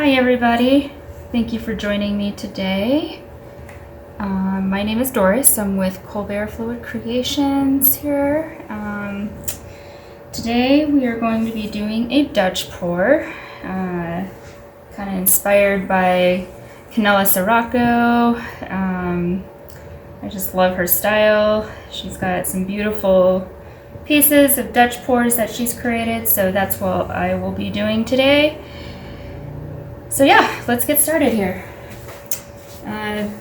Hi everybody, thank you for joining me today. My name is Doris. I'm with Colbert Fluid Creations here. Today we are going to be doing a Dutch pour, kind of inspired by Kanella Ciraco. I just love her style. She's got some beautiful pieces of Dutch pours that she's created, so that's what I will be doing today. So yeah, let's get started here.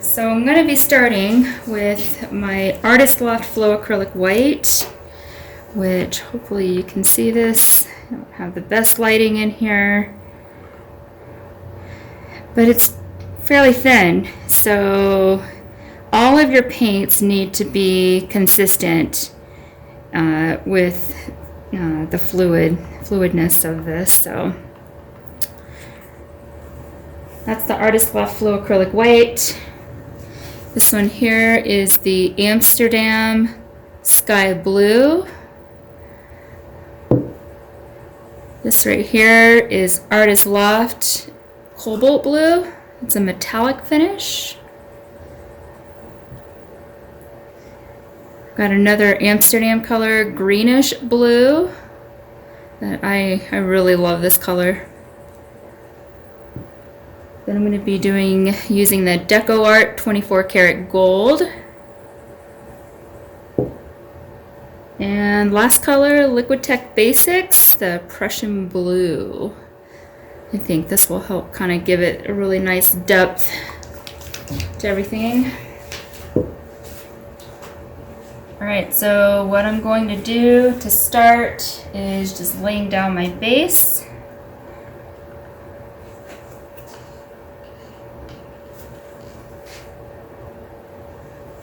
So I'm going to be starting with my Artist Loft Flow Acrylic White, which hopefully you can see this. I don't have the best lighting in here, but it's fairly thin, so all of your paints need to be consistent with the fluidness of this. So that's the Artist Loft Flow Acrylic White. This one here is the Amsterdam Sky Blue. This right here is Artist Loft Cobalt Blue. It's a metallic finish. Got another Amsterdam color, Greenish Blue. That I really love this color. Then I'm going to be using the DecoArt 24 karat gold. And last color, Liquitex Basics, the Prussian blue. I think this will help kind of give it a really nice depth to everything. Alright, so what I'm going to do to start is just laying down my base.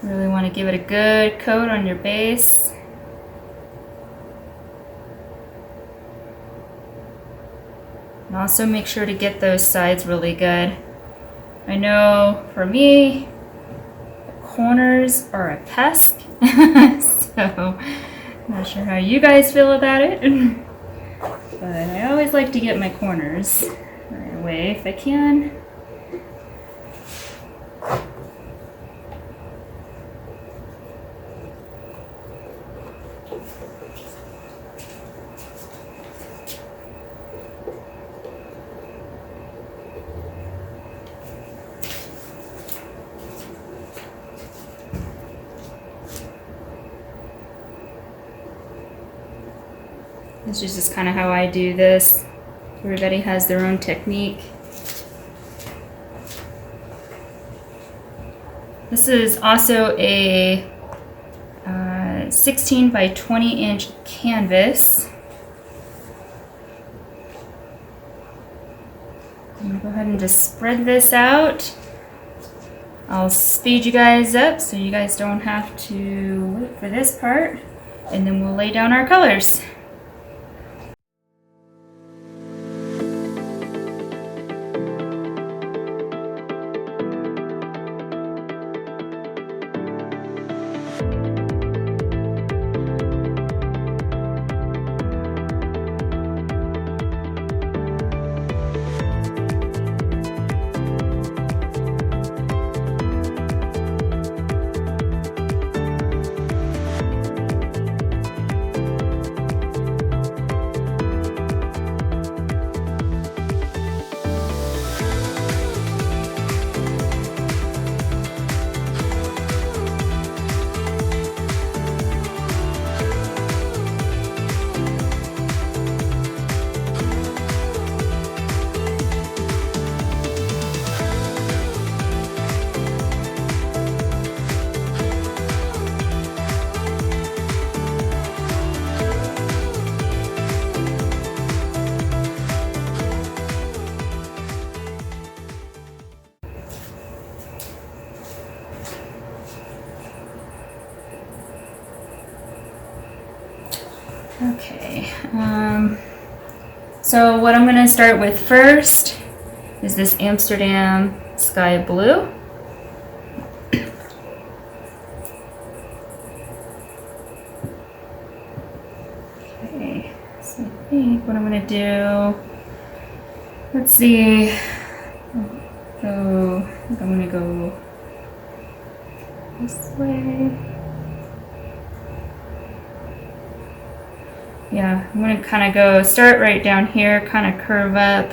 Really want to give it a good coat on your base. And also make sure to get those sides really good. I know for me, the corners are a pest, so not sure how you guys feel about it. But I always like to get my corners right away if I can. This is just kind of how I do this. Everybody has their own technique. This is also a 16 by 20 inch canvas. I'm going to go ahead and just spread this out. I'll speed you guys up so you guys don't have to wait for this part, and then we'll lay down our colors. Okay, so what I'm going to start with first is this Amsterdam Sky Blue. Okay, so I think what I'm going to do, let's see, So I think I'm gonna go this way. Yeah, I'm gonna kind of go start right down here, kind of curve up,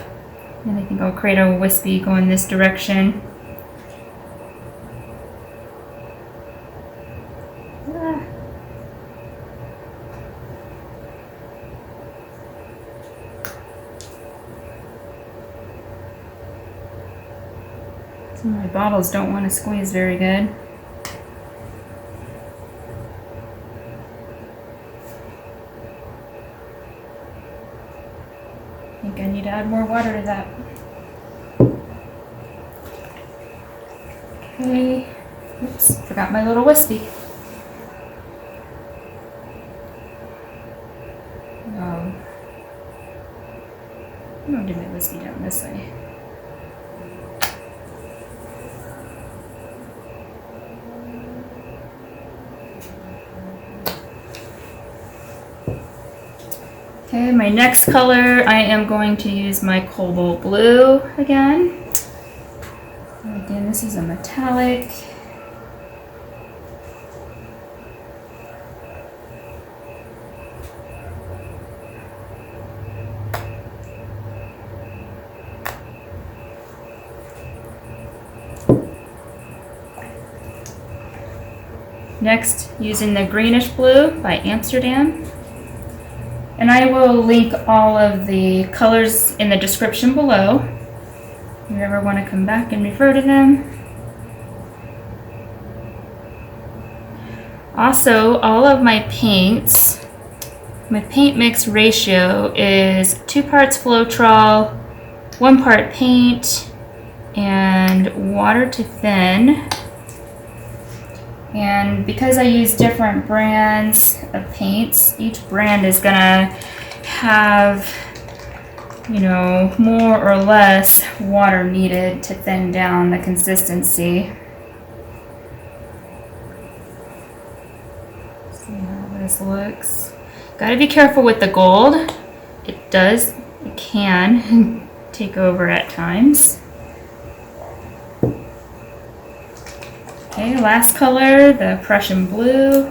and I think I'll create a wispy going this direction. Some of my bottles don't want to squeeze very good. I think I need to add more water to that. Okay. Oops, forgot my little wispy. I'm gonna do my wispy down this way. Okay, my next color, I am going to use my Cobalt blue again. Again, this is a metallic. Next, using the Greenish blue by Amsterdam. And I will link all of the colors in the description below. If you ever want to come back and refer to them. Also, all of my paints, my paint mix ratio is 2 parts Floetrol, 1 part paint, and water to thin. And because I use different brands of paints, each brand is gonna have, you know, more or less water needed to thin down the consistency. See how this looks. Gotta be careful with the gold. It can take over at times. Okay, last color, the Prussian blue.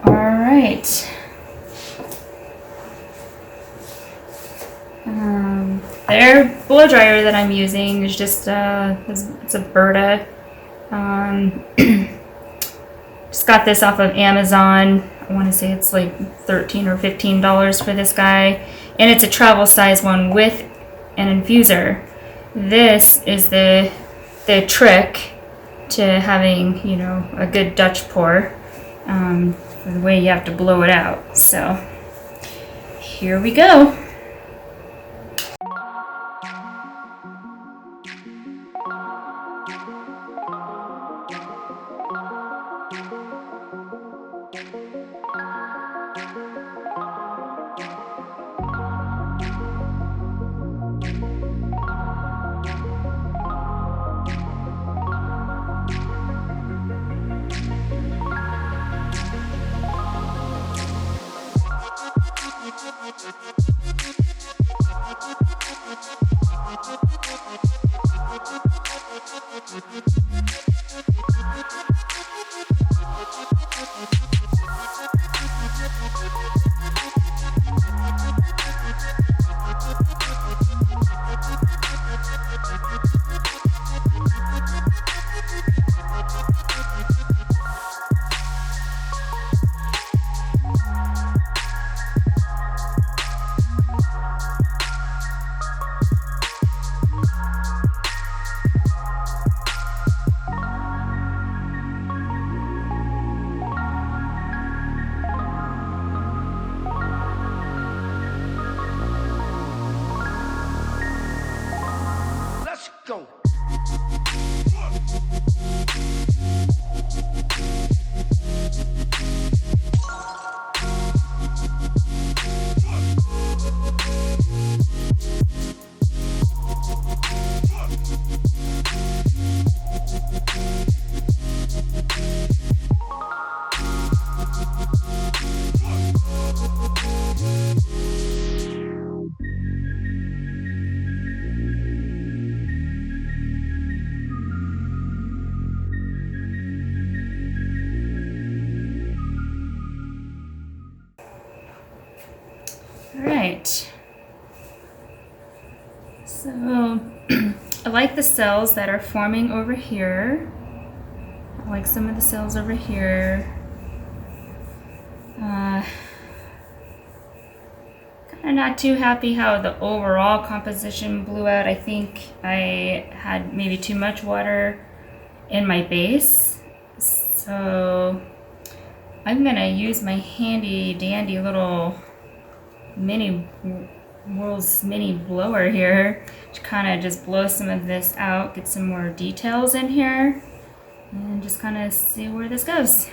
All right. The air blow dryer that I'm using is just it's a Berta. Just got this off of Amazon. I want to say it's like $13 or $15 for this guy. And it's a travel size one with an infuser. This is the trick to having, you know, a good Dutch pour. The way you have to blow it out. So here we go. So I like the cells that are forming over here. I like some of the cells over here. Kind of not too happy how the overall composition blew out. I think I had maybe too much water in my base. So I'm gonna use my handy dandy little world's mini blower here to kind of just blow some of this out, get some more details in here, and just kind of see where this goes.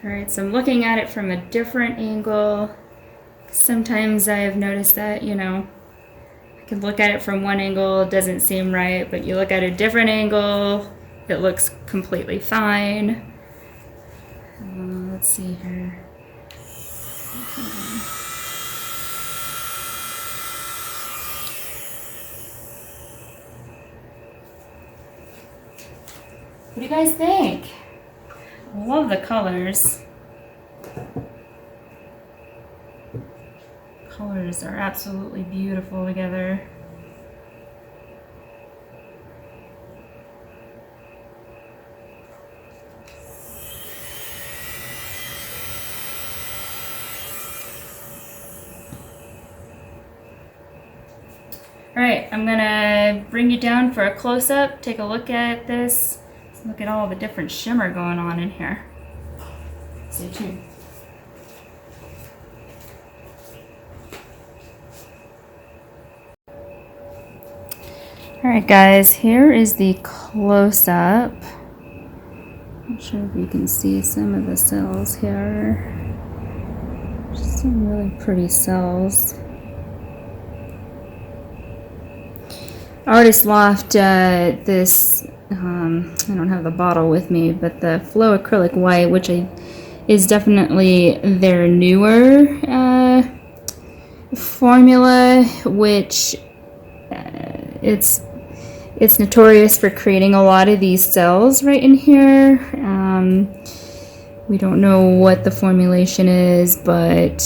Alright, so I'm looking at it from a different angle. Sometimes I've noticed that, you know, I can look at it from one angle, it doesn't seem right, but you look at a different angle, it looks completely fine. Let's see here. Okay. What do you guys think? I love the colors. Colors are absolutely beautiful together. All right, I'm gonna bring you down for a close-up. Take a look at this. Look at all the different shimmer going on in here. Stay tuned. Alright guys, here is the close-up. Not sure if you can see some of the cells here. Just some really pretty cells. Artist Loft, this I don't have the bottle with me, but the Flow Acrylic White, which is definitely their newer formula, which it's notorious for creating a lot of these cells right in here. We don't know what the formulation is, but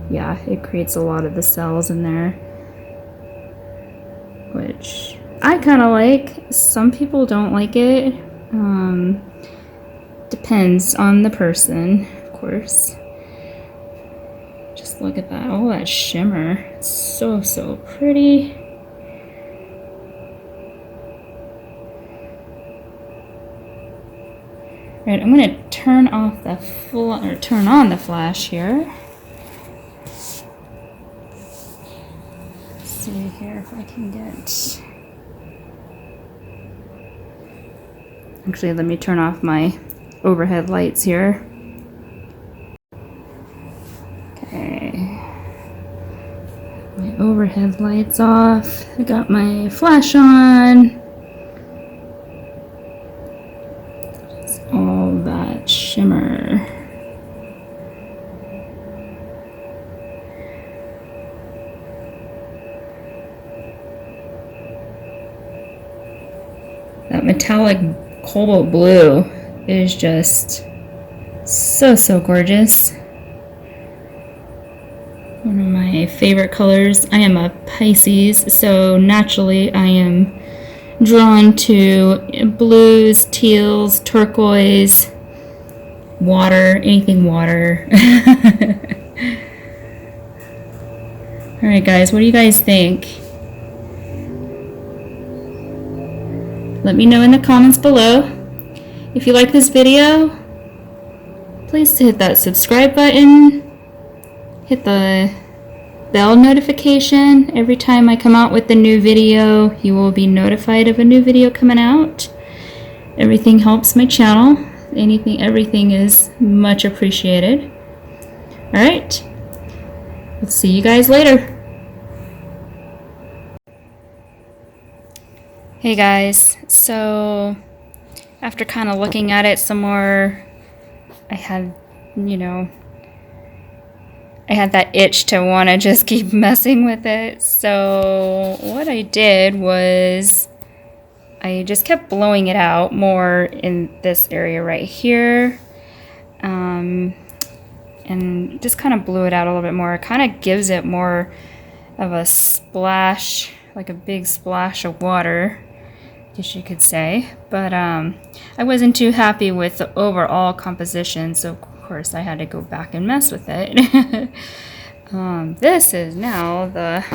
yeah, it creates a lot of the cells in there, which I kind of like. Some people don't like it. Depends on the person, of course. Just look at that. Oh, that shimmer. It's so, so pretty. Right, I'm going to turn off the turn on the flash here. Let's see here if I can get. Actually, let me turn off my overhead lights here. Okay. My overhead lights off. I got my flash on. Just all that shimmer. That metallic Cobalt blue is just so, so gorgeous. One of my favorite colors. I am a Pisces, so naturally I am drawn to blues, teals, turquoise, water, anything water. Alright guys, what do you guys think? Let me know in the comments below. If you like this video, please hit that subscribe button. Hit the bell notification. Every time I come out with a new video, you will be notified of a new video coming out. Everything helps my channel. Everything is much appreciated. Alright. We'll see you guys later. Hey guys, so after kind of looking at it some more, I had, I had that itch to want to just keep messing with it. So what I did was I just kept blowing it out more in this area right here. And just kind of blew it out a little bit more. It kind of gives it more of a splash, like a big splash of water, I guess you could say. But I wasn't too happy with the overall composition, so of course I had to go back and mess with it. This is now the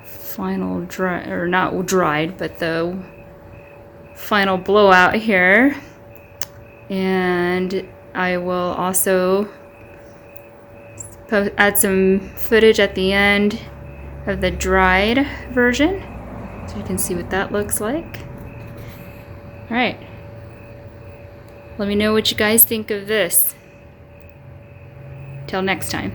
final dry, or not dried, but the final blowout here. And I will also add some footage at the end of the dried version, so you can see what that looks like. Alright, let me know what you guys think of this. Till next time.